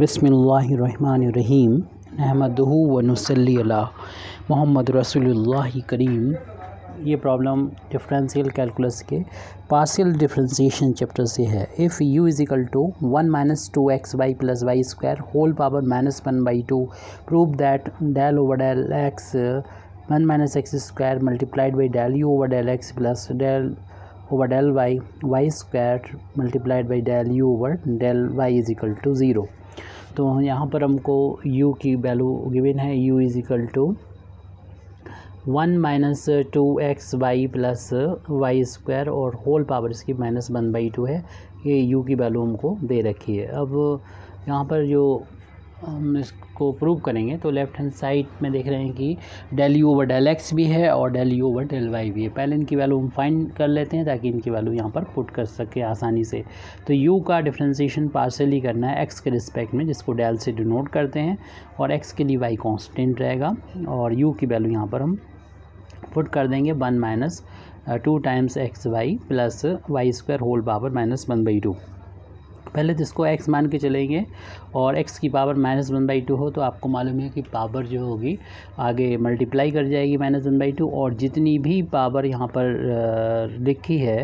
बिस्मिल्लाहिर्रहमानिर्रहीम नहमदुहु व नुसल्ली अला मोहम्मद रसूलुल्लाह करीम। ये प्रॉब्लम डिफरेंशियल कैलकुलस के पार्शियल डिफरेंशिएशन चैप्टर से है। If u is equal to 1 minus 2xy plus y square whole power minus 1/2 prove that del over del x 1 minus x square multiplied by del u over del x plus del over del y square multiplied by del u over del y is equal to 0। तो यहाँ पर हमको u की value given है, u is equal to 1 minus 2xy plus y square और whole power इसकी minus 1/2 है। ये u की वैल्यू हमको दे रखी है। अब यहाँ पर जो हम इसको प्रूव करेंगे तो लेफ़्ट हैंड साइड में देख रहे हैं कि del u over del x भी है और del u over del y भी है। पहले इनकी वैल्यू हम फाइंड कर लेते हैं ताकि इनकी वैल्यू यहाँ पर पुट कर सके आसानी से। तो u का डिफरेंशिएशन पार्शियली करना है x के रिस्पेक्ट में, जिसको डेल से डिनोट करते हैं, और x के लिए y कांस्टेंट रहेगा और u की वैल्यू यहाँ पर हम पुट कर देंगे 1 minus 2 times x y plus y square whole power minus 1/2। पहले तो इसको x मान के चलेंगे और x की पावर माइनस 1/2 हो तो आपको मालूम है कि पावर जो होगी आगे मल्टीप्लाई कर जाएगी माइनस 1/2, और जितनी भी पावर यहाँ पर लिखी है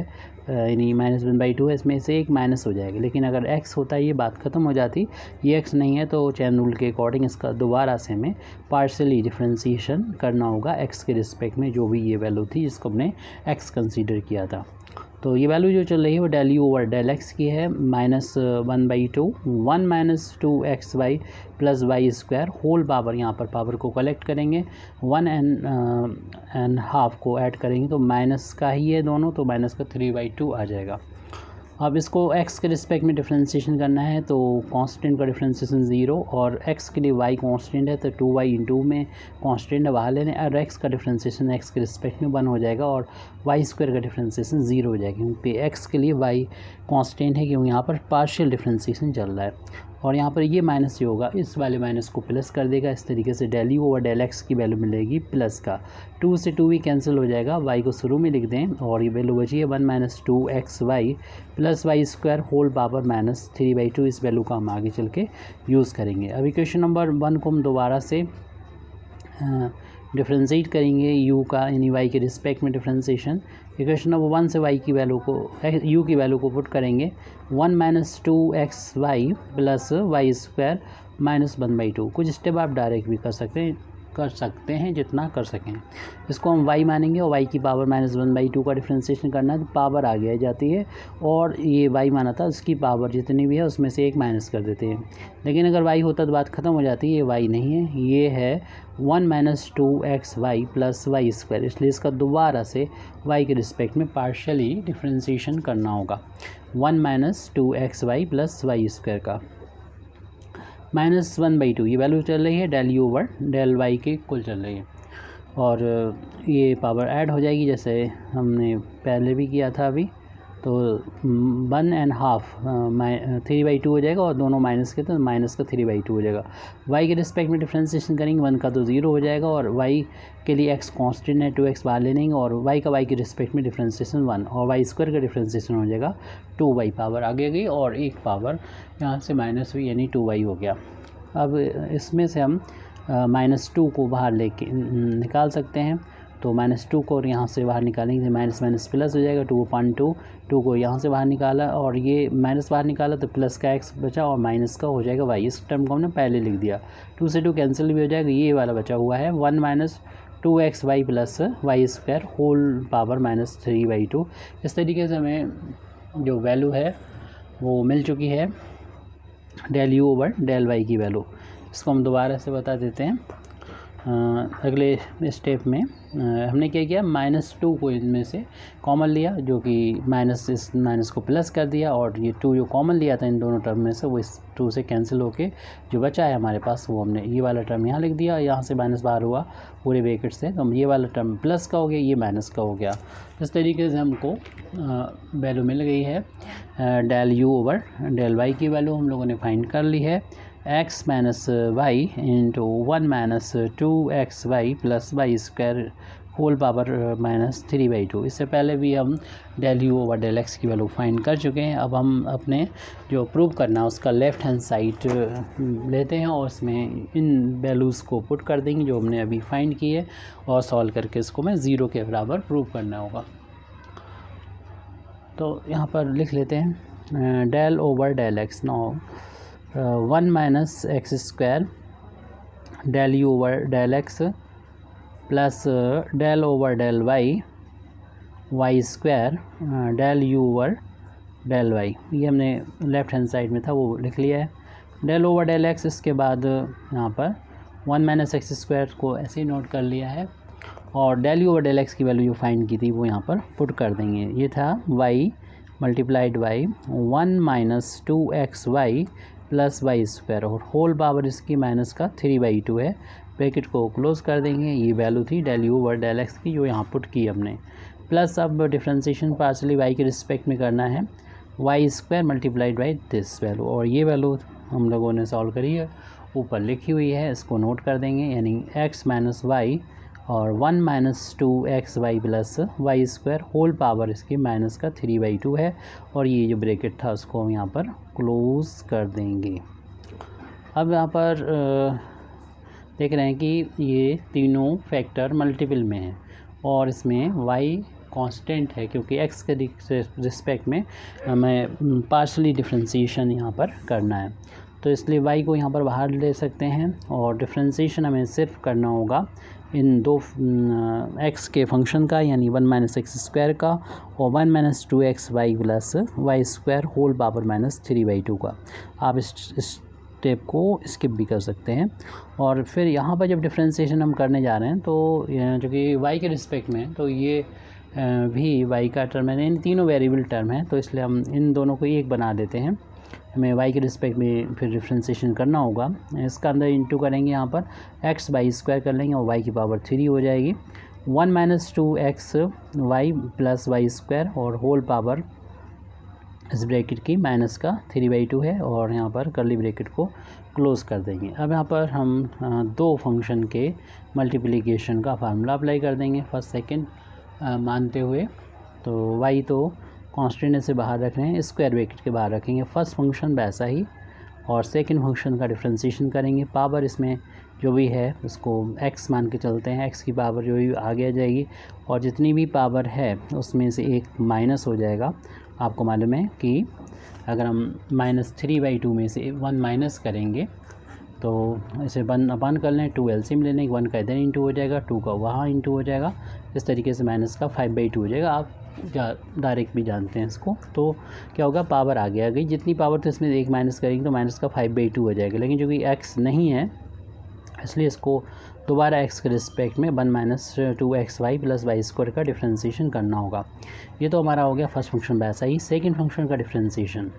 यानी माइनस 1/2 है, इसमें से एक माइनस हो जाएगी। लेकिन अगर x होता है ये बात ख़त्म हो जाती, ये x नहीं है तो चैन रूल के अकॉर्डिंग इसका दोबारा से हमें पार्शियली डिफरेंशिएशन करना होगा x के रिस्पेक्ट में जो भी ये वैल्यू थी जिसको हमने x कंसीडर किया था। तो ये वैल्यू जो चल रही है वो del u over del x की है, minus 1/2 1 minus 2xy plus y square whole power, यहाँ पर पावर को कलेक्ट करेंगे 1 एंड हाफ को ऐड करेंगे तो माइनस का ही है दोनों, तो माइनस का 3/2 आ जाएगा। अब इसको x के रिस्पेक्ट में डिफरेंशिएशन करना है तो कांस्टेंट का डिफरेंशिएशन 0 और x के लिए y कांस्टेंट है तो 2y इंटू में कांस्टेंट बाहर लेने और x का डिफरेंशिएशन x के रिस्पेक्ट में 1 हो जाएगा और y स्क्वायर का डिफरेंशिएशन 0 हो जाएगा, क्योंकि x के लिए y कांस्टेंट है क्योंकि यहाँ पर पार्शियल डिफरेंशिएशन चल रहा है। और यहाँ पर ये माइनस जो होगा इस वाले माइनस को प्लस कर देगा। इस तरीके से del u over del x की वैल्यू मिलेगी प्लस का 2 से 2 भी कैंसिल हो जाएगा, y को शुरू में लिख दें और ये वैल्यू बची है 1 minus 2xy plus y square whole power minus 3/2। इस वैल्यू का हम आगे चल के यूज़ करेंगे। अब इक्वेशन नंबर 1 को हम दोबारा से डिफरेंशिएट करेंगे u का यानी y के रिस्पेक्ट में डिफरेंशिएशन। इक्वेशन नंबर 1 से y की वैल्यू को u की वैल्यू को पुट करेंगे 1 minus 2xy plus y square minus 1/2। कुछ स्टेप आप डायरेक्ट भी कर सकते हैं जितना कर सकें। इसको हम y मानेंगे और y की पावर माइनस 1/2 का डिफरेंशिएशन करना है तो पावर आगे आ जाती है और ये y माना था उसकी पावर जितनी भी है उसमें से एक माइनस कर देते हैं। लेकिन अगर y होता तो बात ख़त्म हो जाती है, ये y नहीं है, ये है 1 minus 2xy plus y square, इसलिए इसका दोबारा से y के रिस्पेक्ट में पार्शियली डिफरेंशिएशन करना होगा 1 minus 2xy plus y square का माइनस 1/2। ये वैल्यू चल रही है del u over del y के कुल चल रही है और ये पावर ऐड हो जाएगी जैसे हमने पहले भी किया था अभी। तो 1 एंड हाफ 3/2 हो जाएगा और दोनों माइनस के तो माइनस का 3/2 हो जाएगा। y के रिस्पेक्ट में डिफरेंशिएशन करेंगे 1 का तो 0 हो जाएगा और y के लिए x कांस्टेंट है 2x बाहर ले लेंगे और y का y के रिस्पेक्ट में डिफरेंशिएशन 1 और वाई स्क्वायर का डिफरेंशिएशन हो जाएगा 2y। पावर आगे गई और एक पावर यहाँ से माइनस हुई यानी 2y हो गया। अब इसमें से हम -2 को बाहर लेके निकाल सकते हैं तो -2 को और यहाँ से बाहर निकालेंगे माइनस माइनस प्लस हो जाएगा 2/2। 2 को यहाँ से बाहर निकाला और ये माइनस बाहर निकाला तो प्लस का x बचा और माइनस का हो जाएगा y। इस टर्म को हमने पहले लिख दिया, 2 से 2 कैंसिल भी हो जाएगा, ये वाला बचा हुआ है 1 minus 2xy plus y square whole power minus 3/2। इस तरीके से हमें जो वैल्यू है वो मिल चुकी है del u over del y की वैल्यू। इसको हम दोबारा से बता देते हैं। अगले स्टेप में हमने क्या किया, -2 को इनमें से कॉमन लिया जो कि माइनस इस माइनस को प्लस कर दिया और ये 2 जो कॉमन लिया था इन दोनों टर्म में से वो इस 2 से कैंसिल होके जो बचा है हमारे पास वो हमने ये वाला टर्म यहाँ लिख दिया, यहाँ से माइनस बाहर हुआ पूरे ब्रैकेट से तो ये वाला टर्म प्लस का हो गया, ये माइनस का हो गया। इस तरीके से हमको वैल्यू मिल गई है del u over del y की वैल्यू हम लोगों ने फाइंड कर ली है x minus y into 1 minus 2xy plus y square whole power -3/2। इससे पहले भी हम del u over del x की वैल्यू फाइंड कर चुके हैं। अब हम अपने जो प्रूव करना है उसका लेफ़्ट हैंड साइड लेते हैं और उसमें इन वैल्यूज़ को पुट कर देंगे जो हमने अभी फाइंड की है, और सॉल्व करके इसको मैं 0 के बराबर प्रूव करना होगा। तो यहाँ पर लिख लेते हैं del over del x. Now 1 minus x square del u over del x plus del over del y square del u over del y. ये हमने लेफ़्ट हैंड साइड में था वो लिख लिया है। डेल ओवर डेल एक्स, इसके बाद यहाँ पर 1 माइनस एक्स स्क्वायर को ऐसे ही नोट कर लिया है, और del u over del x की वैल्यू जो फाइंड की थी वो यहाँ पर पुट कर देंगे। ये था y multiplied by 1 minus 2xy plus y square, और होल पावर इसकी माइनस का 3/2 है। ब्रैकेट को क्लोज कर देंगे। ये वैल्यू थी del u over del x की जो यहाँ पुट की हमने। प्लस अब डिफ्रेंशिएशन पार्शली y के रिस्पेक्ट में करना है, y square multiplied by this value, और ये वैल्यू हम लोगों ने सॉल्व करी है, ऊपर लिखी हुई है, इसको नोट कर देंगे। यानी x माइनस वाई और 1 minus 2xy plus y square whole power इसकी माइनस का 3/2 है, और ये जो ब्रैकेट था उसको हम यहाँ पर क्लोज कर देंगे। अब यहाँ पर देख रहे हैं कि ये तीनों फैक्टर मल्टीपल में हैं, और इसमें y कांस्टेंट है क्योंकि x के रिस्पेक्ट में हमें पार्शली डिफ्रेंशिएशन यहाँ पर करना है। तो इसलिए y को यहाँ पर बाहर ले सकते हैं, और डिफ्रेंशिएशन हमें सिर्फ करना होगा इन दो x के फंक्शन का, यानी 1 माइनस एक्स स्क्वायर का और 1 minus 2xy plus y square whole power -3/2 का। आप इस स्टेप को स्किप भी कर सकते हैं। और फिर यहाँ पर जब डिफ्रेंशिएशन हम करने जा रहे हैं तो जो कि y के रिस्पेक्ट में, तो ये भी y का टर्म है, इन तीनों वेरिएबल टर्म है, तो इसलिए हम इन दोनों को एक बना देते हैं। हमें y के रिस्पेक्ट में फिर डिफ्रेंशिएशन करना होगा। इसका अंदर इंटू करेंगे, यहाँ पर x बाई स्क्वायर कर लेंगे और y की पावर 3 हो जाएगी। 1 minus 2xy plus y square और होल पावर इस ब्रैकेट की माइनस का 3/2 है, और यहाँ पर कर्ली ब्रैकेट को क्लोज कर देंगे। अब यहाँ पर हम दो फंक्शन के मल्टीप्लिकेशन का फार्मूला अप्लाई कर देंगे फर्स्ट सेकंड मानते हुए। तो y तो कांस्टेंट से बाहर रख रहे हैं, स्क्वायर ब्रैकेट के बाहर रखेंगे। फर्स्ट फंक्शन वैसा ही, और सेकंड फंक्शन का डिफ्रेंशिएशन करेंगे। पावर इसमें जो भी है उसको x मान के चलते हैं, x की पावर जो भी आगे आ जाएगी, और जितनी भी पावर है उसमें से एक माइनस हो जाएगा। आपको मालूम है कि अगर हम -3/2 में से 1 माइनस करेंगे तो इसे 1 अपान कर लें, 2 एलसीएम ले लें, 1 का इधर इंटू हो जाएगा, 2 का वहाँ इंटू हो जाएगा, इस तरीके से माइनस का 5/2 हो जाएगा। आप डायरेक्ट भी जानते हैं इसको। तो क्या होगा, पावर आगे आ गई, जितनी पावर तो इसमें एक माइनस करेंगे तो माइनस का 5/2 हो जाएगा। लेकिन जो कि x नहीं है इसलिए इसको दोबारा x के रिस्पेक्ट में 1 minus 2xy plus y square का डिफ्रेंशिएशन करना होगा। ये तो हमारा हो गया फर्स्ट फंक्शन वैसा ही। सेकंड फंक्शन का डिफ्रेंशिएशन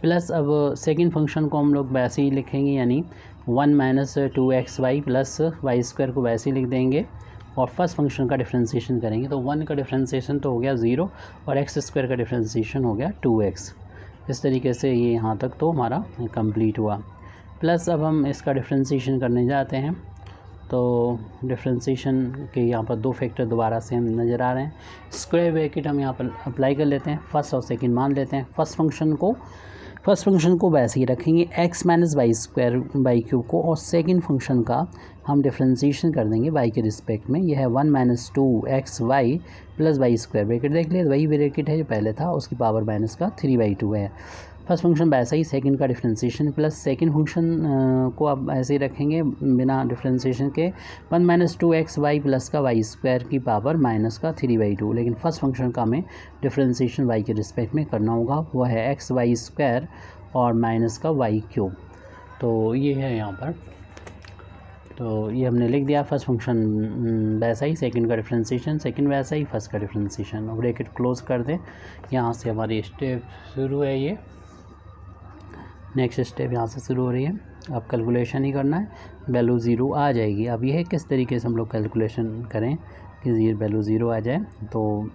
प्लस, अब सेकंड फंक्शन को हम लोग वैसे ही लिखेंगे, यानी 1 minus 2xy plus y square को वैसे ही लिख देंगे, और फर्स्ट फंक्शन का डिफ्रेंशिएशन करेंगे। तो 1 का डिफ्रेंशिएशन तो हो गया 0, और एक्स स्क्वायर का डिफ्रेंशिएशन हो गया 2x। इस तरीके से ये यहाँ तक तो हमारा कंप्लीट हुआ। प्लस अब हम इसका डिफ्रेंशिएशन करने जाते हैं। तो डिफ्रेंशिएशन के यहाँ पर दो फैक्टर दोबारा से हम नज़र आ रहे हैं। स्क्वायर ब्रैकेट हम यहाँ पर अप्लाई कर लेते हैं, फर्स्ट और सेकंड मान लेते हैं। फर्स्ट फंक्शन को वैसे ही रखेंगे, x minus y square by cube को, और सेकंड फंक्शन का हम डिफ्रेंशिएशन कर देंगे y के रिस्पेक्ट में। यह है 1 minus 2xy plus y square. Bracket देख लिया, वही ब्रैकेट है जो पहले था, उसकी पावर माइनस का 3/2 है। फर्स्ट फंक्शन वैसा ही, सेकंड का डिफ्रेंशिएशन प्लस सेकंड फंक्शन को अब ऐसे ही रखेंगे बिना डिफ्रेंशिएशन के, 1 माइनस 2xy प्लस का वाई स्क्वायर की पावर माइनस का 3/2। लेकिन फर्स्ट फंक्शन का हमें डिफ्रेंशिएशन y के रिस्पेक्ट में करना होगा, वो है x वाई स्क्वायर और माइनस का वाई क्यूब। तो ये है यहाँ पर, तो ये हमने लिख दिया। फर्स्ट फंक्शन वैसा ही, सेकंड का डिफ्रेंशिएशन, सेकंड वैसा ही, फर्स्ट का डिफ्रेंशिएशन। और ब्रैकेट क्लोज कर दें। यहाँ से हमारी स्टेप शुरू है, ये नेक्स्ट स्टेप यहाँ से शुरू हो रही है। अब कैलकुलेशन ही करना है, वैल्यू 0 आ जाएगी। अब ये है किस तरीके से हम लोग कैलकुलेशन करें कि वैल्यू 0 आ जाए। तो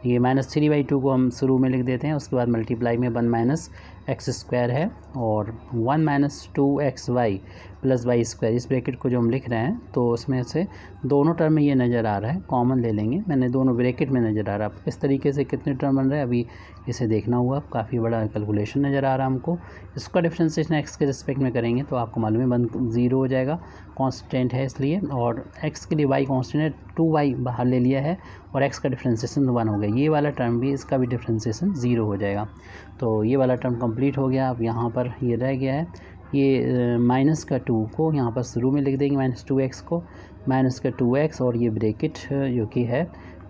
ये -3/2 को हम शुरू में लिख देते हैं, उसके बाद मल्टीप्लाई में 1 माइनस एक्स स्क्वायर है और 1 minus 2xy plus y square, इस ब्रैकेट को जो हम लिख रहे हैं तो उसमें से दोनों टर्म में ये नज़र आ रहा है, कॉमन ले लेंगे, मैंने दोनों ब्रैकेट में नज़र आ रहा है। इस तरीके से कितने टर्म बन रहे हैं अभी इसे देखना हुआ, काफ़ी बड़ा कैलकुलेशन नज़र आ रहा है हमको। इसका डिफ्रेंसिएशन एक्स के रिस्पेक्ट में करेंगे तो आपको मालूम है 0 हो जाएगा, कांस्टेंट है इसलिए, और एक्स के लिए वाई कांस्टेंट है, 2y बाहर ले लिया है और एक्स का डिफ्रेंसिएशन 1 हो गया। ये वाला टर्म भी, इसका भी डिफ्रेंसिएशन 0 हो जाएगा। तो ये वाला टर्म कंप्लीट हो गया। अब यहाँ पर ये रह गया है, ये माइनस का 2 को यहाँ पर शुरू में लिख देंगे, -2x को, माइनस का 2x और ये ब्रैकेट जो कि है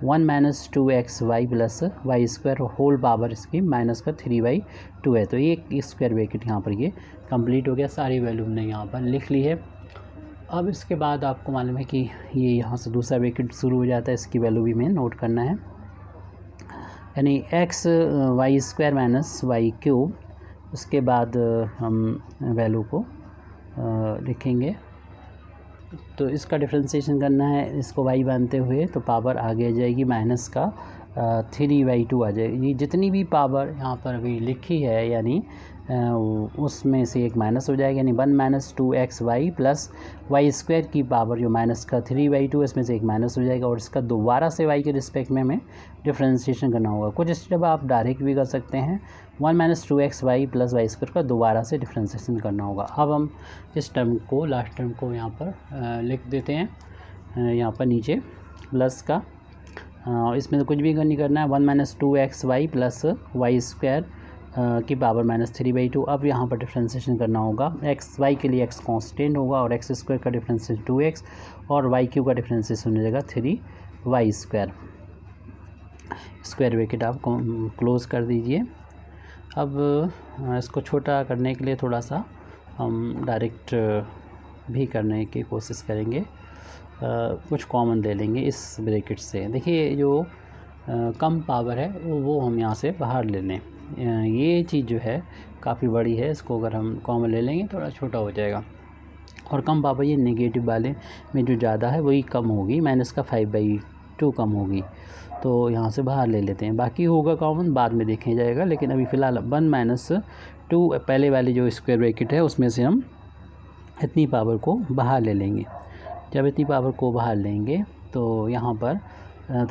1 minus 2xy plus y square whole power इसकी माइनस का 3/2 है। तो ये स्क्वायर ब्रैकेट यहाँ पर ये कंप्लीट हो गया। सारी वैल्यू हमने यहाँ पर लिख ली है। अब इसके बाद आपको मालूम है कि ये यहाँ से दूसरा ब्रैकेट शुरू हो जाता है, इसकी वैल्यू भी हमें नोट करना है, यानी x y square minus y cube. उसके बाद हम वैल्यू को लिखेंगे, तो इसका डिफ्रेंसिएशन करना है, इसको y बांधते हुए, तो पावर आगे आ जाएगी माइनस का 3/2 आ जाएगी। ये जितनी भी पावर यहाँ पर अभी लिखी है यानी उसमें से एक माइनस हो जाएगा, यानी 1 minus 2xy plus y square की पावर जो माइनस का 3/2, इसमें से एक माइनस हो जाएगा और इसका दोबारा से y के रिस्पेक्ट में हमें डिफ्रेंसिएशन करना होगा। कुछ स्टेप आप डायरेक्ट भी कर सकते हैं, 1 minus 2xy plus y square का दोबारा से डिफ्रेंसिएशन करना होगा। अब हम इस टर्म को, लास्ट टर्म को यहाँ पर लिख देते हैं, यहाँ पर नीचे प्लस का, इसमें तो कुछ भी नहीं करना है, 1 minus 2xy plus y square की पावर माइनस 3/2। अब यहाँ पर डिफ्रेंसिएशन करना होगा, एक्स वाई के लिए x कांस्टेंट होगा और एक्स स्क्वायर का डिफ्रेंसिएशन 2x और वाई क्यू का डिफ्रेंसिएशन हो जाएगा 3y स्क्वायर। स्क्वायर ब्रैकेट आप क्लोज़ कर दीजिए। अब इसको छोटा करने के लिए थोड़ा सा हम डायरेक्ट भी करने की कोशिश करेंगे, कुछ कॉमन ले लेंगे इस ब्रैकेट से। देखिए जो कम पावर है वो हम यहाँ से बाहर ले लें, ये चीज़ जो है काफ़ी बड़ी है, इसको अगर हम कॉमन ले लेंगे थोड़ा छोटा हो जाएगा। और कम पावर ये नेगेटिव वाले में जो ज़्यादा है वही कम होगी, माइनस का 5/2 कम होगी, तो यहाँ से बाहर ले लेते हैं। बाकी होगा कॉमन बाद में देखा जाएगा, लेकिन अभी फ़िलहाल 1 माइनस 2 पहले वाली जो स्क्वायर ब्रैकेट है उसमें से हम इतनी पावर को बाहर ले लेंगे। जब इतनी पावर को बाहर लेंगे तो यहाँ पर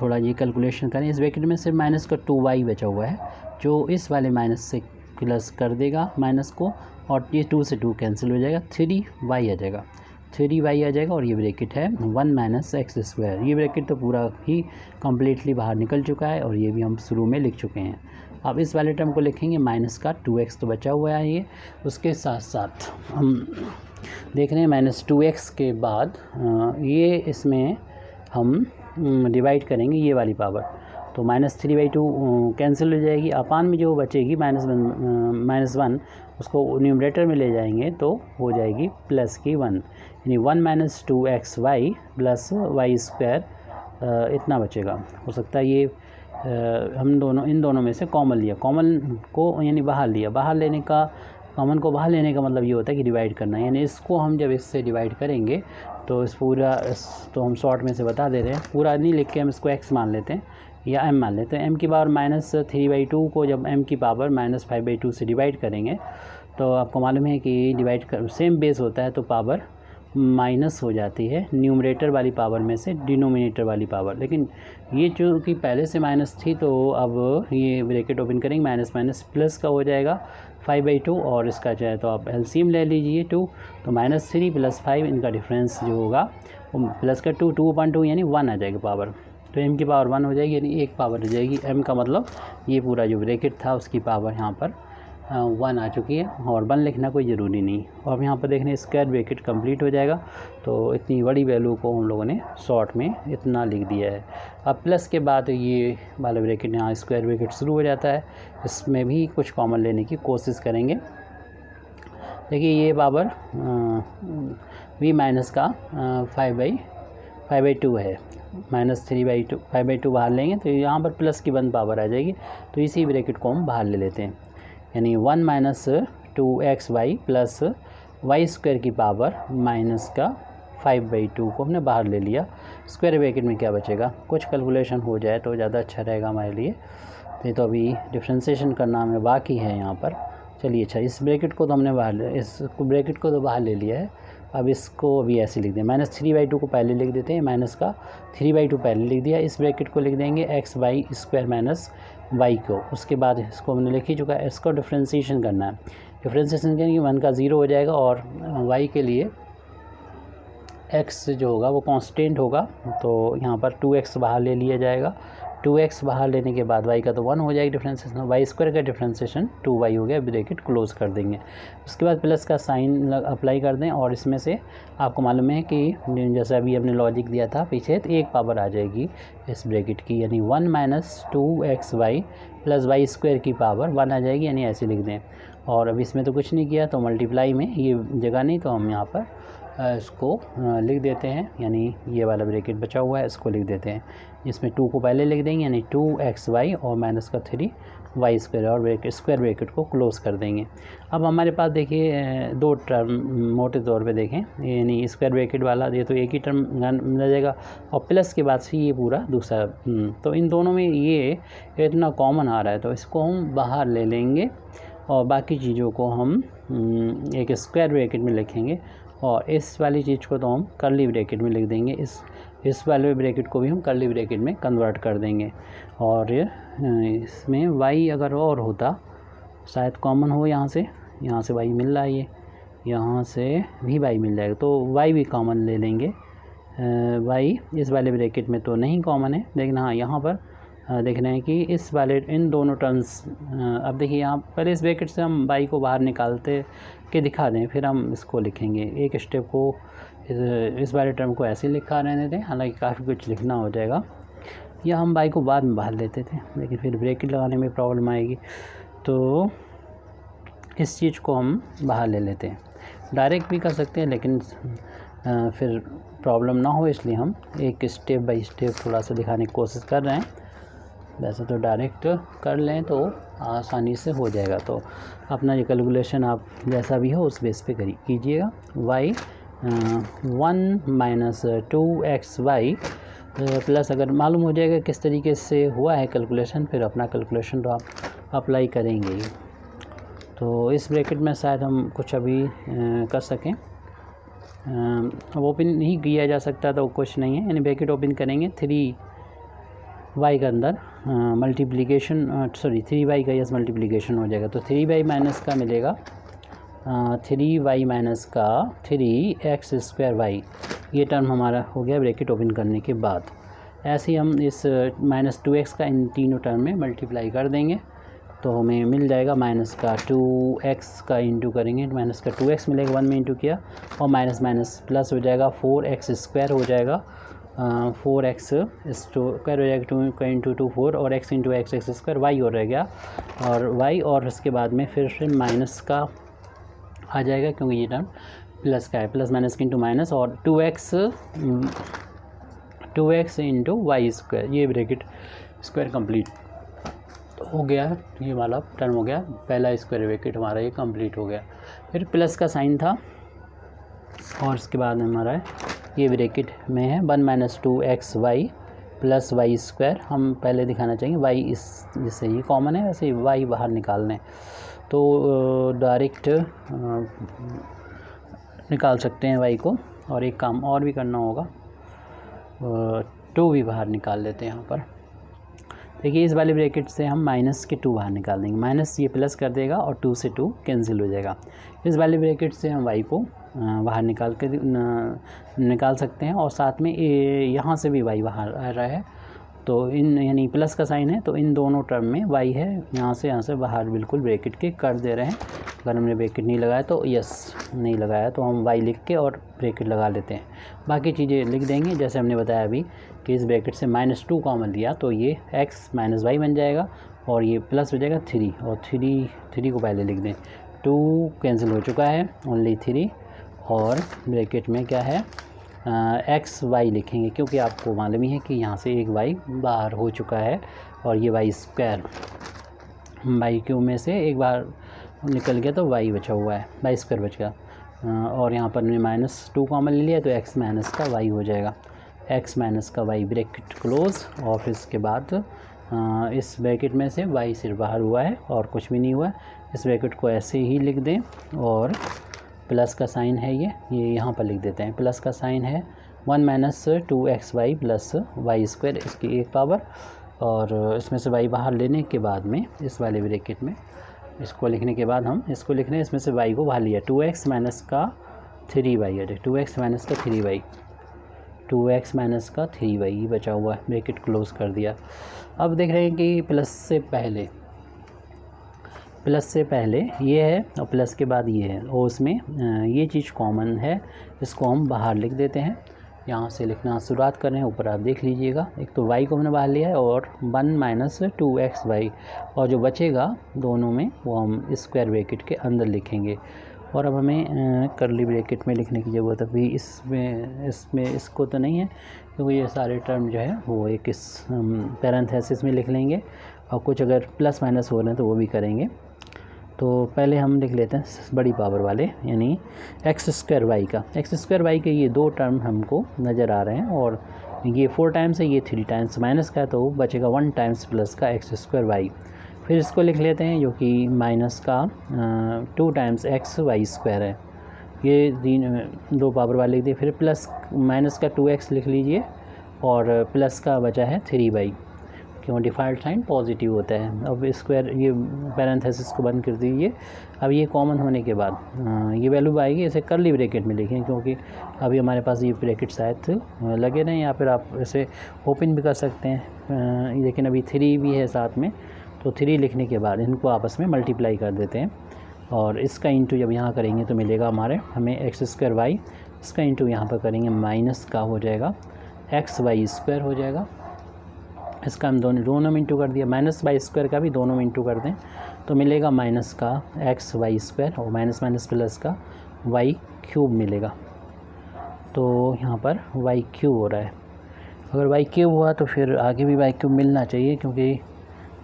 थोड़ा ये कैलकुलेशन करें, इस ब्रैकेट में से माइनस का 2y बचा हुआ है जो इस वाले माइनस से प्लस कर देगा माइनस को, और ये 2 से 2 कैंसिल हो जाएगा, 3y आ जाएगा, 3y आ जाएगा। और ये ब्रैकेट है 1 माइनस एक्स स्क्वायर। ये ब्रैकेट तो पूरा ही कम्प्लीटली बाहर निकल चुका है और ये भी हम शुरू में लिख चुके हैं। अब इस वाले टर्म को लिखेंगे, माइनस का 2x तो बचा हुआ है ये, उसके साथ साथ हम देख रहे हैं माइनस 2x के बाद ये इसमें हम डिवाइड करेंगे ये वाली पावर, तो माइनस 3/2 कैंसिल हो जाएगी, अपान में जो बचेगी -1 उसको न्यूमरेटर में ले जाएंगे तो हो जाएगी प्लस की 1, यानी 1 minus 2xy plus y square इतना बचेगा। हो सकता है ये हम इन दोनों में से कॉमन लिया, कॉमन को यानी बाहर लिया, बाहर लेने का, कॉमन को बाहर लेने का मतलब ये होता है कि डिवाइड करना, यानी इसको हम जब इससे डिवाइड करेंगे तो इस पूरा तो हम शॉर्ट में से बता दे रहे हैं, पूरा नहीं लिख के हम इसको x मान लेते हैं या m मान लेते हैं। m की पावर -3/2 को जब m की पावर -5/2 से डिवाइड करेंगे तो आपको मालूम है कि डिवाइड कर सेम बेस होता है तो पावर माइनस हो जाती है न्यूमरेटर वाली पावर में से डिनोमिनेटर वाली पावर, लेकिन ये चूँकि पहले से माइनस थी तो अब ये ब्रैकेट ओपन करेंगे, माइनस माइनस प्लस का हो जाएगा 5/2 और इसका चाहे तो आप एलसीएम ले लीजिए 2, तो -3 + 5 इनका डिफरेंस जो होगा वो प्लस का 2/2 यानी 1 आ जाएगा पावर, तो m की पावर 1 हो जाएगी, यानी एक पावर हो जाएगी m का मतलब ये पूरा जो ब्रैकेट था उसकी पावर यहाँ पर 1 आ चुकी है और 1 लिखना कोई ज़रूरी नहीं। और अब यहाँ पर देखने स्क्वायर ब्रैकेट कंप्लीट हो जाएगा, तो इतनी बड़ी वैल्यू को हम लोगों ने शॉर्ट में इतना लिख दिया है। अब प्लस के बाद ये वाला ब्रैकेट यहाँ स्क्वायर ब्रैकेट शुरू हो जाता है, इसमें भी कुछ कॉमन लेने की कोशिश करेंगे। देखिए ये पावर v माइनस का 5/2 है, -3/2 5/2 बाहर लेंगे तो यहाँ पर प्लस की 1 पावर आ जाएगी, तो इसी ब्रैकेट को हम बाहर ले लेते हैं, यानी 1 minus 2xy plus y square की पावर माइनस का 5/2 को हमने बाहर ले लिया। स्क्वायर ब्रैकेट में क्या बचेगा, कुछ कैलकुलेशन हो जाए तो ज़्यादा अच्छा रहेगा हमारे लिए। तो अभी डिफ्रेंशिएशन करना हमें बाकी है यहाँ पर, चलिए अच्छा, इस ब्रैकेट को तो हमने बाहर इस ब्रैकेट को तो बाहर ले लिया है। अब इसको अभी ऐसे लिख दें, -3/2 को पहले लिख देते हैं, माइनस का 3/2 पहले लिख दिया। इस ब्रैकेट को लिख देंगे x/² माइनस y को। उसके बाद इसको हमने लिख ही चुका है, इसको डिफ्रेंसीशन करना है। डिफ्रेंसीशन करेंगे 1 का 0 हो जाएगा और y के लिए x जो होगा वो कांस्टेंट होगा, तो यहाँ पर 2x बाहर ले लिया जाएगा। 2x बाहर लेने के बाद y का तो 1 हो जाएगा डिफ्रेंसीशन, y² का डिफ्रेंसीशन 2y हो गया, ब्रैकेट क्लोज कर देंगे। उसके बाद प्लस का साइन अप्लाई कर दें और इसमें से आपको मालूम है कि जैसा अभी हमने लॉजिक दिया था पीछे, तो एक पावर आ जाएगी इस ब्रैकेट की, यानी 1 - 2xy + y² की पावर 1 आ जाएगी, यानी ऐसे लिख दें। और अब इसमें तो कुछ नहीं किया, तो मल्टीप्लाई में ये जगह नहीं, तो हम यहाँ पर इसको लिख देते हैं, यानी ये वाला ब्रैकेट बचा हुआ है इसको लिख देते हैं। इसमें 2 को पहले लिख देंगे, यानी 2xy और माइनस का 3y² और ब्रैकेट स्क्वायर ब्रैकेट को क्लोज़ कर देंगे। अब हमारे पास देखिए 2 टर्म मोटे तौर पे देखें, यानी स्क्वायर ब्रैकेट वाला ये तो एक ही टर्म मिल जाएगा और प्लस के बाद से ये पूरा दूसरा, तो इन दोनों में ये इतना कॉमन आ रहा है, तो इसको हम बाहर ले लेंगे और बाकी चीज़ों को हम एक स्क्वायर ब्रैकेट में लिखेंगे और इस वाली चीज़ को तो हम कर्ली ब्रैकेट में लिख देंगे। इस वाले ब्रैकेट को भी हम कर्ली ब्रैकेट में कन्वर्ट कर देंगे। और इसमें y अगर और होता शायद कॉमन हो, यहाँ से y मिल रहा है, ये यहाँ से भी y मिल जाएगा, तो y भी कॉमन ले लेंगे। y इस वाले ब्रैकेट में तो नहीं कॉमन है, लेकिन हाँ यहाँ पर देख रहे हैं कि इस वाले इन दोनों टर्म्स, अब देखिए यहाँ पहले इस ब्रैकेट से हम y को बाहर निकालते के दिखा दें, फिर हम इसको लिखेंगे। एक स्टेप को इस वाले टर्म को ऐसे लिखा रहने दें, हालांकि काफ़ी कुछ लिखना हो जाएगा, या हम y को बाद में बाहर लेते थे, लेकिन फिर ब्रैकेट लगाने में प्रॉब्लम आएगी, तो इस चीज़ को हम बाहर ले लेते हैं। डायरेक्ट भी कर सकते हैं, लेकिन फिर प्रॉब्लम ना हो इसलिए हम एक स्टेप बाय स्टेप थोड़ा सा दिखाने की कोशिश कर रहे हैं। वैसे तो डायरेक्ट कर लें तो आसानी से हो जाएगा, तो अपना ये कैलकुलेशन आप जैसा भी हो उस बेस पे कीजिएगा। y 1 - 2xy प्लस, अगर मालूम हो जाएगा किस तरीके से हुआ है कैलकुलेशन, फिर अपना कैलकुलेशन तो आप अप्लाई करेंगे ही। तो इस ब्रैकेट में शायद हम कुछ अभी कर सकें, अब ओपन नहीं किया जा सकता तो कुछ नहीं है, यानी ब्रैकेट ओपन करेंगे 3y के अंदर मल्टीप्लिकेशन 3y का मल्टीप्लिकेशन हो जाएगा, तो 3y माइनस का मिलेगा 3y माइनस का 3x²y, ये टर्म हमारा हो गया ब्रैकेट ओपन करने के बाद। ऐसे ही हम इस -2x का इन तीनों टर्म में मल्टीप्लाई कर देंगे, तो हमें मिल जाएगा माइनस का 2x का इंटू करेंगे, माइनस का 2x मिलेगा, 1 में इंटू किया, और माइनस माइनस प्लस हो जाएगा 4x² हो जाएगा, 4x स्क्वायर हो जाएगा, 2 का इंटू 2 4 और x इंटू x² y हो रह गया, और y और उसके बाद में फिर से माइनस का आ जाएगा, क्योंकि ये टर्म प्लस का है, प्लस माइनस इंटू माइनस, और 2x इंटू y², ये ब्रैकेट स्क्वायर कंप्लीट हो गया। ये वाला टर्म हो गया, पहला स्क्वायर ब्रैकेट हमारा ये कंप्लीट हो गया। फिर प्लस का साइन था और उसके बाद हमारा ये ब्रैकेट में है 1 - 2xy + y²। हम पहले दिखाना चाहेंगे y इस जिससे ये कॉमन है, वैसे y बाहर निकाल लें तो डायरेक्ट निकाल सकते हैं y को, और एक काम और भी करना होगा, 2 भी बाहर निकाल लेते हैं यहाँ पर। देखिए इस वाले ब्रैकेट से हम माइनस के 2 बाहर निकाल देंगे, माइनस ये प्लस कर देगा और 2 से 2 कैंसिल हो जाएगा। इस वाले ब्रैकेट से हम y को बाहर निकाल सकते हैं, और साथ में यहाँ से भी y बाहर आ रहा है, तो इन यानी प्लस का साइन है, तो इन दोनों टर्म में y है, यहाँ से बाहर बिल्कुल ब्रैकेट के कर दे रहे हैं। अगर हमने ब्रैकेट नहीं लगाया तो यस, नहीं लगाया तो हम y लिख के और ब्रैकेट लगा लेते हैं। बाकी चीज़ें लिख देंगे, जैसे हमने बताया अभी कि इस ब्रैकेट से -2 कॉमन लिया तो ये x - y बन जाएगा, और ये प्लस हो जाएगा 3, और 3 को पहले लिख दें, 2 कैंसिल हो चुका है, ओनली 3, और ब्रैकेट में क्या है x y लिखेंगे, क्योंकि आपको मालूम ही है कि यहाँ से एक y बाहर हो चुका है, और ये y² y³ में से एक बार निकल गया तो y बचा हुआ है, y² बच गया, और यहाँ पर हमने -2 कॉमन ले लिया तो x माइनस का y हो जाएगा, x माइनस का y ब्रैकेट क्लोज, और फिर इसके बाद इस ब्रैकेट में से y सिर्फ बाहर हुआ है और कुछ भी नहीं हुआ। इस ब्रैकेट को ऐसे ही लिख दें और प्लस का साइन है ये यहाँ पर लिख देते हैं। प्लस का साइन है 1 minus 2xy plus y square, इसकी एक पावर, और इसमें से y बाहर लेने के बाद में इस वाले ब्रैकेट में इसको लिखने के बाद हम इसको लिख रहे हैं, इसमें से y को बाहर लिया 2x माइनस का 3y है, 2x माइनस का 3y, 2x माइनस का 3y ये बचा हुआ है, ब्रैकेट क्लोज कर दिया। अब देख रहे हैं कि प्लस से पहले ये है और प्लस के बाद ये है, और उसमें ये चीज़ कॉमन है, इसको हम बाहर लिख देते हैं। यहाँ से लिखना शुरुआत कर रहे हैं, ऊपर आप देख लीजिएगा। एक तो y को हमने बाहर लिया है और 1 माइनस 2xy, और जो बचेगा दोनों में वो हम स्क्वायर ब्रैकेट के अंदर लिखेंगे। और अब हमें कर्ली ब्रैकेट में लिखने की ज़रूरत है। अभी इसमें इसको तो नहीं है, क्योंकि ये सारे टर्म जो है वो एक इस पैरेंथेसिस में लिख लेंगे, और कुछ अगर प्लस माइनस हो रहे हैं तो वो भी करेंगे। तो पहले हम लिख लेते हैं बड़ी पावर वाले, यानी एक्स स्क्वायर वाई का। एक्स स्क्वायर वाई के ये दो टर्म हमको नज़र आ रहे हैं, और ये 4 टाइम्स है, ये 3 टाइम्स माइनस का, तो बचेगा 1 टाइम्स प्लस का एक्स स्क्वायर वाई। फिर इसको लिख लेते हैं जो कि माइनस का 2 टाइम्स एक्स वाई स्क्वायर है, ये दो पावर वाले लिख दिए। फिर प्लस माइनस का 2x लिख लीजिए, और प्लस का बचा है 3y, क्यों डिफ़ॉल्ट साइन पॉजिटिव होता है। अब स्क्वायर ये पैरेंथेसिस को बंद कर दीजिए। अब ये कॉमन होने के बाद ये वैल्यू आएगी, इसे कर्ली ब्रैकेट में लिखें, क्योंकि अभी हमारे पास ये ब्रैकेट शायद लगे नहीं, या फिर आप इसे ओपन भी कर सकते हैं, लेकिन अभी 3 भी है साथ में, तो 3 लिखने के बाद इनको आपस में मल्टीप्लाई कर देते हैं, और इसका इंटू जब यहाँ करेंगे तो मिलेगा हमें एक्स स्क्वायर वाई, इसका इंटू यहाँ पर करेंगे माइनस का हो जाएगा एक्स वाई स्क्वायर हो जाएगा। इसका हम दोनों में इंटू कर दिया, माइनस वाई स्क्वायर का भी दोनों में इंटू कर दें तो मिलेगा माइनस का एक्स वाई स्क्वायर, और माइनस माइनस प्लस का वाई क्यूब मिलेगा। तो यहाँ पर वाई क्यूब हो रहा है। अगर वाई क्यूब हुआ तो फिर आगे भी वाई क्यूब मिलना चाहिए, क्योंकि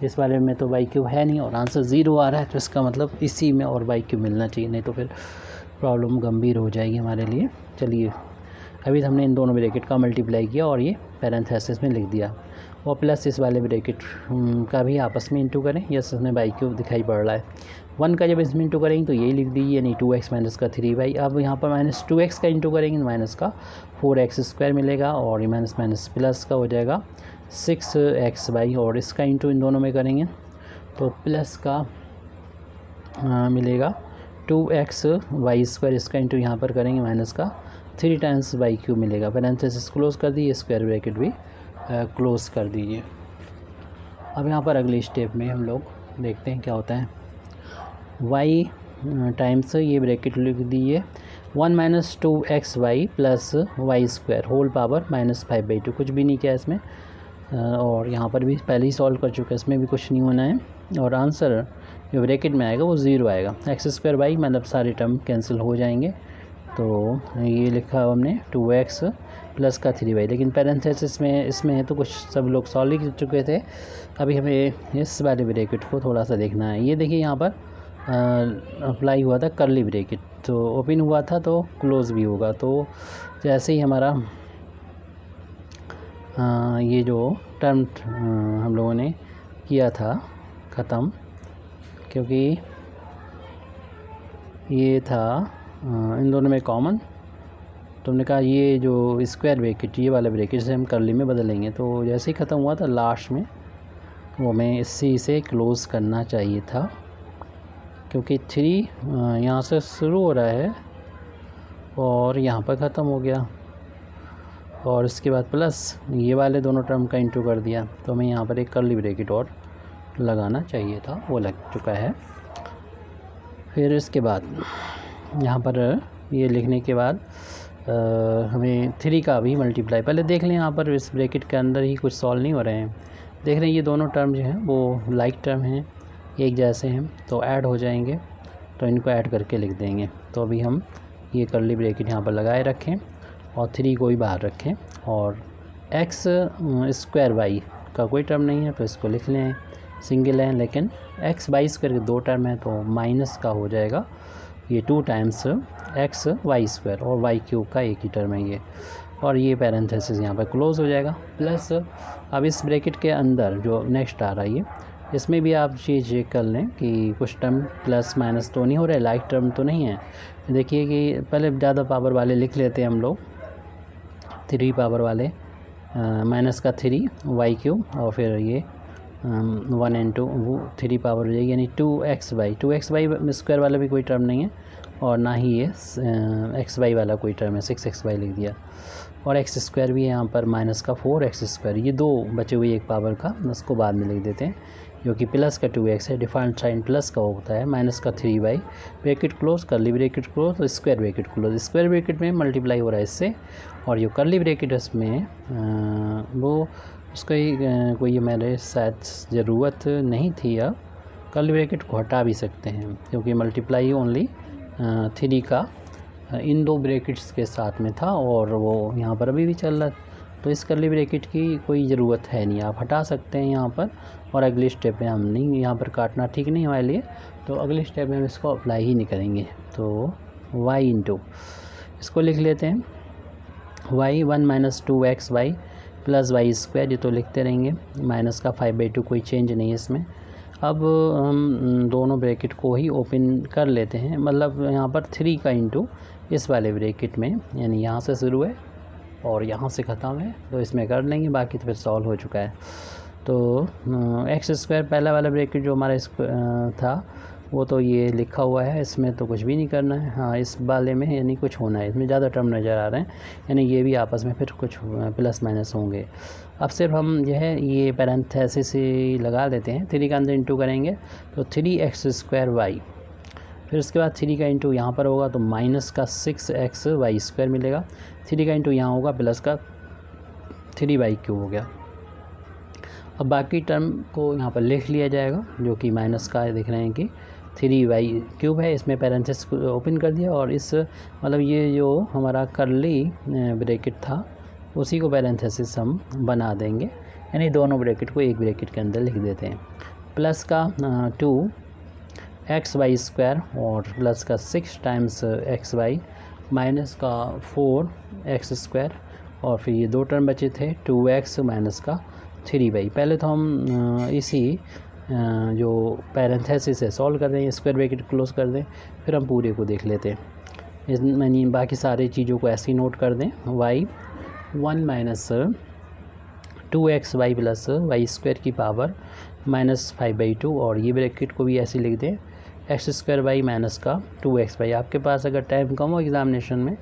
इस बारे में तो वाई क्यूब है नहीं और आंसर 0 आ रहा है, तो इसका मतलब इसी में और वाई क्यूब मिलना चाहिए, नहीं तो फिर प्रॉब्लम गंभीर हो जाएगी हमारे लिए। चलिए, अभी हमने इन दोनों ब्रैकेट का मल्टीप्लाई किया और ये पैरेंथेसिस में लिख दिया, और प्लस इस वाले ब्रैकेट का भी आपस में इंटू करें। यस, इसमें वाई क्यूब दिखाई पड़ रहा है। 1 का जब इसमें इंटू करेंगे तो यही लिख दीजिए, यानी 2x माइनस का 3y। अब यहाँ पर माइनस 2x का इंटू करेंगे तो माइनस का 4x स्क्वायर मिलेगा, और ये माइनस माइनस प्लस का हो जाएगा 6xy, और इसका इंटू इन दोनों में करेंगे तो प्लस का मिलेगा 2xy स्क्वायर, इसका इंटू यहाँ पर करेंगे माइनस का 3 टाइम्स वाई क्यूब मिलेगा। पैरेंथेसिस क्लोज कर दीजिए, स्क्वायर ब्रैकेट भी क्लोज कर दीजिए। अब यहाँ पर अगले स्टेप में हम लोग देखते हैं क्या होता है। y टाइम्स ये ब्रैकेट लिख दीजिए 1 minus 2xy plus y square whole power -5/2, कुछ भी नहीं किया इसमें, और यहाँ पर भी पहले ही सॉल्व कर चुके हैं, इसमें भी कुछ नहीं होना है, और आंसर जो ब्रैकेट में आएगा वो 0 आएगा। एक्स स्क्वायर वाई मतलब सारे टर्म कैंसिल हो जाएंगे, तो ये लिखा हमने 2x प्लस का 3y, लेकिन पैरेंथेसिस में इसमें है तो कुछ सब लोग सॉल्व कर चुके थे। अभी हमें इस वाले ब्रैकेट को थोड़ा सा देखना है। ये देखिए यहाँ पर अप्लाई हुआ था कर्ली ब्रैकेट, तो ओपन हुआ था तो क्लोज भी होगा। तो जैसे ही हमारा ये जो टर्म हम लोगों ने किया था ख़त्म, क्योंकि ये था इन दोनों में कॉमन, तो हमने कहा ये जो स्क्वायर ब्रैकेट ये वाला ब्रैकेट से हम कर्ली में बदलेंगे। तो जैसे ही ख़त्म हुआ था लास्ट में वो हमें इसी से क्लोज़ करना चाहिए था, क्योंकि 3 यहाँ से शुरू हो रहा है और यहाँ पर ख़त्म हो गया, और इसके बाद प्लस ये वाले दोनों टर्म का इंटू कर दिया, तो हमें यहाँ पर एक कर्ली ब्रैकेट और लगाना चाहिए था, वो लग चुका है। फिर इसके बाद यहाँ पर ये लिखने के बाद हमें 3 का भी मल्टीप्लाई, पहले देख लें यहाँ पर इस ब्रैकेट के अंदर ही कुछ सॉल्व नहीं हो रहे हैं। देख रहे हैं ये दोनों टर्म जो हैं वो लाइक टर्म हैं, एक जैसे हैं, तो ऐड हो जाएंगे, तो इनको ऐड करके लिख देंगे। तो अभी हम ये कर्ली ब्रैकेट यहाँ पर लगाए रखें और 3 को ही बाहर रखें, और एक्स स्क्वायर वाई का कोई टर्म नहीं है तो इसको लिख लें, सिंगल है, लेकिन एक्स वाई स्क्वायर के 2 टर्म है तो माइनस का हो जाएगा ये 2 टाइम्स एक्स वाई स्क्वायर, और वाई क्यूब का एक ही टर्म है ये। और ये पैरेंथेसिस यहाँ पर क्लोज़ हो जाएगा। प्लस अब इस ब्रैकेट के अंदर जो नेक्स्ट आ रहा है ये, इसमें भी आप चीज़ चेक कर लें कि कुछ टर्म प्लस माइनस तो नहीं हो रहा है, लाइक टर्म तो नहीं है। देखिए कि पहले ज़्यादा पावर वाले लिख लेते हैं हम लोग, 3 पावर वाले, माइनस का 3 वाई क्यूब और फिर ये 1 इंटू वो 3 पावर हो जाएगी, यानी 2xy स्क्वायर वाला भी कोई टर्म नहीं है और ना ही ये xy वाला कोई टर्म है, 6xy लिख दिया। और एक्स स्क्वायर भी है यहाँ पर, माइनस का 4x², ये दो बचे हुए एक पावर का, उसको बाद में लिख देते हैं, जो कि प्लस का 2x है, डिफरेंट साइन प्लस का होता है, माइनस का 3y, bracket close, curly bracket close, तो square bracket close, square bracket में मल्टीप्लाई हो रहा है इससे, और जो कर्ली ब्रैकेट है इसमें वो उसका ही कोई मेरे शायद ज़रूरत नहीं थी, अब कर्ली ब्रैकेट को हटा भी सकते हैं क्योंकि मल्टीप्लाई ओनली 3 का इन दो ब्रैकेट्स के साथ में था और वो यहाँ पर अभी भी चल रहा है, तो इस कर्ली ब्रैकेट की कोई ज़रूरत है नहीं, आप हटा सकते हैं यहाँ पर। और अगले स्टेप में हम नहीं, यहाँ पर काटना ठीक नहीं हमारे लिए, तो अगले स्टेप में हम इसको अप्लाई ही नहीं करेंगे। तो y इंटू इसको लिख लेते हैं y 1 minus 2xy plus y², ये तो लिखते रहेंगे, माइनस का 5/2 कोई चेंज नहीं है इसमें। अब हम दोनों ब्रैकेट को ही ओपन कर लेते हैं, मतलब यहाँ पर 3 का इंटू इस वाले ब्रैकेट में, यानी यहाँ से शुरू है और यहाँ से ख़त्म है, तो इसमें कर लेंगे, बाकी तो फिर सॉल्व हो चुका है। तो x² पहला वाला ब्रैकेट जो हमारा था वो तो ये लिखा हुआ है, इसमें तो कुछ भी नहीं करना है। हाँ, इस वाले में यानी कुछ होना है, इसमें ज़्यादा टर्म नज़र आ रहे हैं, यानी ये भी आपस में फिर कुछ प्लस माइनस होंगे। अब सिर्फ हम जो है ये पैरेंथेसिस ही लगा देते हैं, 3 का अंदर इंटू करेंगे तो 3x²y, फिर उसके बाद 3 का इंटू यहाँ पर होगा तो माइनस का 6xy² मिलेगा, 3 का इंटू यहाँ होगा प्लस का 3y³ हो गया। अब बाकी टर्म को यहाँ पर लिख लिया जाएगा, जो कि माइनस का दिख रहे हैं कि 3y³ है, इसमें पैरेंथेसिस ओपन कर दिया और इस मतलब ये जो हमारा कर्ली ब्रैकेट था उसी को पैरेंथेसिस हम बना देंगे, यानी दोनों ब्रैकेट को एक ब्रैकेट के अंदर लिख देते हैं। प्लस का 2xy² और प्लस का 6 टाइम्स xy माइनस का 4x² और फिर ये दो टर्म बचे थे 2x माइनस का 3y। पहले तो हम इसी जो पैरेंथेसिस है सॉल्व कर दें, स्क्वायर ब्रैकेट क्लोज कर दें, फिर हम पूरे को देख लेते हैं। यानी बाकी सारी चीज़ों को ऐसे ही नोट कर दें, y 1 minus 2xy plus y² की पावर माइनस 5/2, और ये ब्रैकेट को भी ऐसे लिख दें x² माइनस का 2xy। आपके पास अगर टाइम कम हो एग्जामिनेशन में,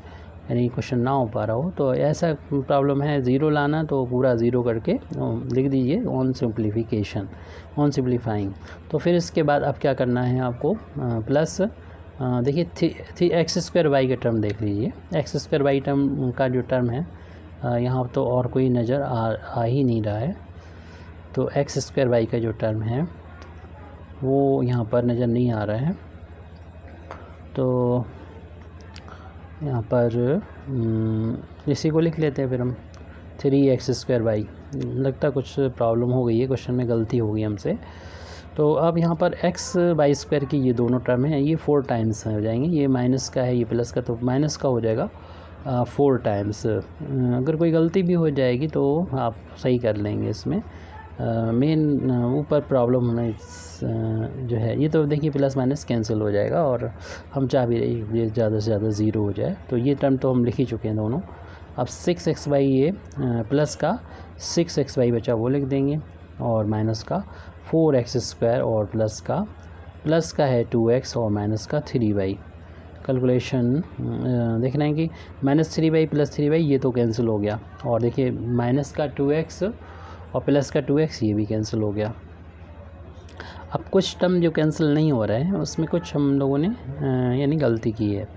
यानी क्वेश्चन ना हो पा रहा हो, तो ऐसा प्रॉब्लम है ज़ीरो लाना, तो पूरा ज़ीरो करके लिख दीजिए ऑन सिंप्लीफाइंग। तो फिर इसके बाद अब क्या करना है आपको, प्लस देखिए x² का टर्म देख लीजिए, x² टर्म का जो टर्म है यहाँ तो और कोई नज़र आ ही नहीं रहा है, तो x² का जो टर्म है वो यहाँ पर नज़र नहीं आ रहा है, तो यहाँ पर इसी को लिख लेते हैं फिर हम 3x²। लगता कुछ प्रॉब्लम हो गई है, क्वेश्चन में गलती हो गई हमसे। तो अब यहाँ पर xy² की ये दोनों टर्म हैं, ये 4 टाइम्स हो जाएंगे, ये माइनस का है ये प्लस का, तो माइनस का हो जाएगा 4 टाइम्स। अगर कोई गलती भी हो जाएगी तो आप सही कर लेंगे, इसमें मेन ऊपर प्रॉब्लम होना जो है, ये तो देखिए प्लस माइनस कैंसिल हो जाएगा और हम चाह भी रहे ये ज़्यादा से ज़्यादा ज़ीरो हो जाए, तो ये टर्म तो हम लिख ही चुके हैं दोनों। अब 6xy ये प्लस का 6xy बचा वो लिख देंगे और माइनस का 4x² और प्लस का है 2x और माइनस का 3y। कैलकुलेशन देखना है कि -3y प्लस 3y ये तो कैंसिल हो गया, और देखिए माइनस का 2x और प्लस का 2x ये भी कैंसिल हो गया। अब कुछ टर्म जो कैंसिल नहीं हो रहे हैं उसमें कुछ हम लोगों ने यानी गलती की है,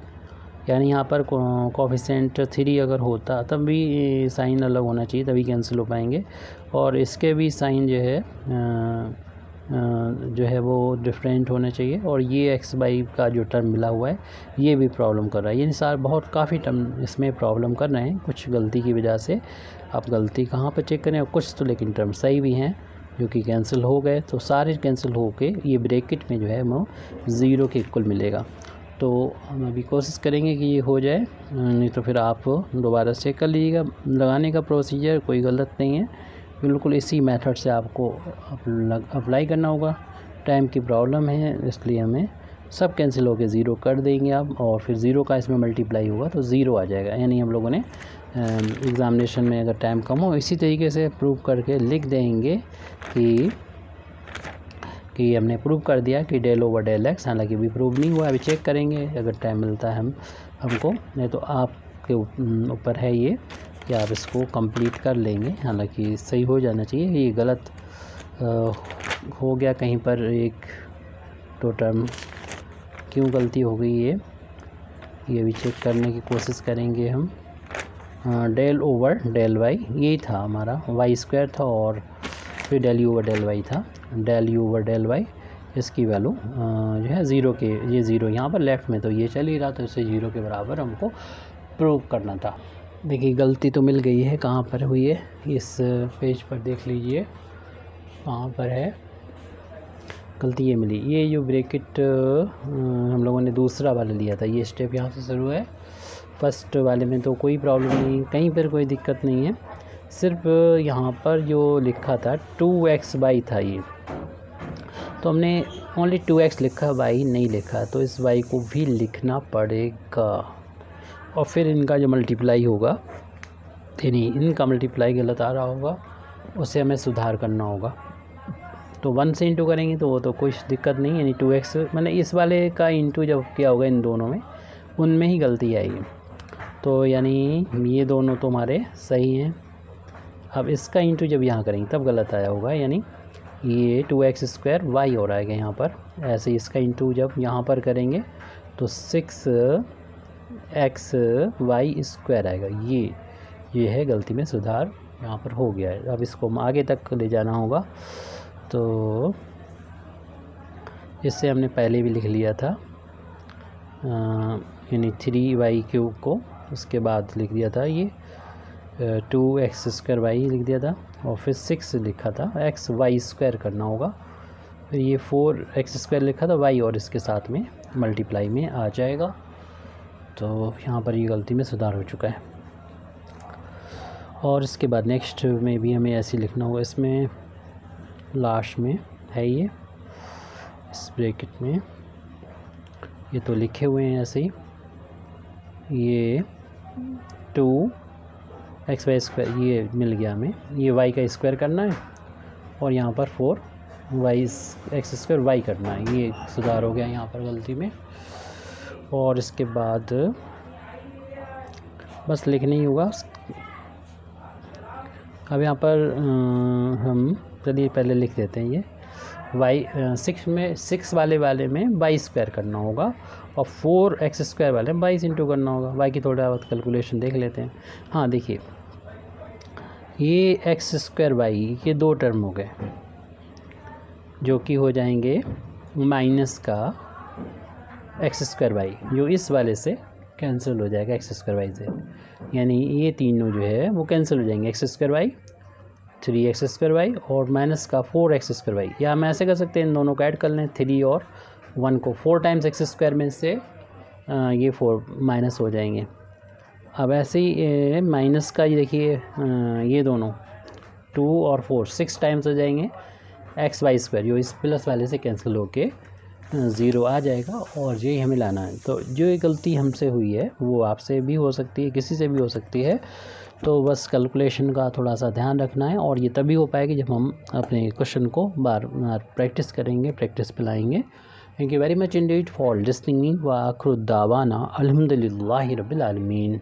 यानी यहाँ पर कोफिशिएंट 3 अगर होता तब भी साइन अलग होना चाहिए, तभी कैंसिल हो पाएंगे, और इसके भी साइन जो है वो डिफरेंट होना चाहिए, और ये xy का जो टर्म मिला हुआ है ये भी प्रॉब्लम कर रहा है, यानी बहुत काफ़ी टर्म इसमें प्रॉब्लम कर रहे हैं कुछ गलती की वजह से। आप गलती कहाँ पर चेक करें, और कुछ तो लेकिन टर्म सही भी हैं जो कि कैंसिल हो गए, तो सारे कैंसिल हो के ये ब्रैकेट में जो है वो ज़ीरो के इक्वल मिलेगा। तो हम अभी कोशिश करेंगे कि ये हो जाए, नहीं तो फिर आप दोबारा चेक कर लीजिएगा। लगाने का प्रोसीजर कोई गलत नहीं है, बिल्कुल इसी मेथड से आपको अप्लाई करना होगा। टाइम की प्रॉब्लम है इसलिए हमें सब कैंसिल होकर ज़ीरो कर देंगे आप, और फिर ज़ीरो का इसमें मल्टीप्लाई होगा तो ज़ीरो आ जाएगा। यानी हम लोगों ने एग्ज़ामिनेशन में अगर टाइम कम हो इसी तरीके से प्रूव करके लिख देंगे कि हमने प्रूव कर दिया कि डेल ओवर डेल एक्स। हालांकि अभी प्रूव नहीं हुआ, अभी चेक करेंगे अगर टाइम मिलता है हमको, नहीं तो आपके ऊपर है ये कि आप इसको कंप्लीट कर लेंगे। हालांकि सही हो जाना चाहिए, ये गलत हो गया कहीं पर एक दो टर्म, क्यों गलती हो गई ये भी चेक करने की कोशिश करेंगे हम। डेल ओवर डेल वाई यही था हमारा, वाई स्क्वायर था और फिर del u over del y था। Del u over del y इसकी वैल्यू जो है ज़ीरो के, ये ज़ीरो यहाँ पर लेफ़्ट में तो ये चल ही रहा था, इसे ज़ीरो के बराबर हमको प्रूव करना था। देखिए गलती तो मिल गई है, कहाँ पर हुई है इस पेज पर देख लीजिए कहाँ पर है गलती, ये मिली। ये जो ब्रैकेट हम लोगों ने दूसरा वाला लिया था, ये स्टेप यहाँ से शुरू है। फर्स्ट वाले में तो कोई प्रॉब्लम नहीं, कहीं पर कोई दिक्कत नहीं है, सिर्फ यहाँ पर जो लिखा था 2x था ये, तो हमने ओनली 2x लिखा, y नहीं लिखा, तो इस y को भी लिखना पड़ेगा। और फिर इनका जो मल्टीप्लाई होगा, नहीं इनका मल्टीप्लाई गलत आ रहा होगा, उसे हमें सुधार करना होगा। तो 1 से इंटू करेंगे तो वो तो कोई दिक्कत नहीं, यानी 2x मैंने इस वाले का इंटू जब किया होगा इन दोनों में, उनमें ही गलती आएगी। तो यानी ये दोनों तो हमारे सही हैं। अब इसका इंटू जब यहाँ करेंगे तब गलत आया होगा, यानी ये 2x² y हो आएगा यहाँ पर। ऐसे ही इसका इंटू जब यहाँ पर करेंगे तो 6xy² आएगा। ये है गलती में सुधार यहाँ पर हो गया है। अब इसको आगे तक ले जाना होगा, तो इससे हमने पहले भी लिख लिया था, यानी 3y³ को उसके बाद लिख दिया था ये 2x² y लिख दिया था, और फिर 6 लिखा था, xy² करना होगा, फिर ये 4x² लिखा था y, और इसके साथ में मल्टीप्लाई में आ जाएगा। तो यहाँ पर ये गलती में सुधार हो चुका है। और इसके बाद नेक्स्ट में भी हमें ऐसे लिखना होगा, इसमें लास्ट में है ये इस ब्रैकेट में, ये तो लिखे हुए हैं ऐसे ही, ये 2xy² ये मिल गया हमें, ये y का स्क्वायर करना है और यहाँ पर 4x² y करना है। ये सुधार हो गया यहाँ पर गलती में। और इसके बाद बस लिखना ही होगा। अब यहाँ पर हम चलिए पहले लिख देते हैं ये y 6 वाले में y² करना होगा, और 4x² वाले में 22 इंटू करना होगा। y की थोड़ा बहुत कैलकुलेशन देख लेते हैं। हाँ देखिए, ये x² y ये दो टर्म हो गए, जो कि हो जाएंगे माइनस का x² y, जो इस वाले से कैंसिल हो जाएगा x² y से, यानी ये तीनों जो है वो कैंसिल हो जाएंगे, x² y 3x² y और माइनस का 4x² y। या हम ऐसे कर सकते हैं, इन दोनों को ऐड कर लें, 3 और 1 को 4 टाइम्स x² में से ये 4 माइनस हो जाएंगे। अब ऐसे ही माइनस का ये देखिए, ये दोनों 2 और 4 6 टाइम्स हो जाएंगे xy², जो इस प्लस वाले से कैंसिल होके 0 आ जाएगा, और यही हमें लाना है। तो जो ये गलती हमसे हुई है वो आपसे भी हो सकती है, किसी से भी हो सकती है, तो बस कैलकुलेशन का थोड़ा सा ध्यान रखना है। और ये तभी हो पाएगी जब हम अपने क्वेश्चन को बार बार प्रैक्टिस करेंगे, प्रैक्टिस पे लाएंगे। Thank you very much Indeed for listening व आखिर दावाना अल्हम्दुलिल्लाहि रब्बिल आलमीन।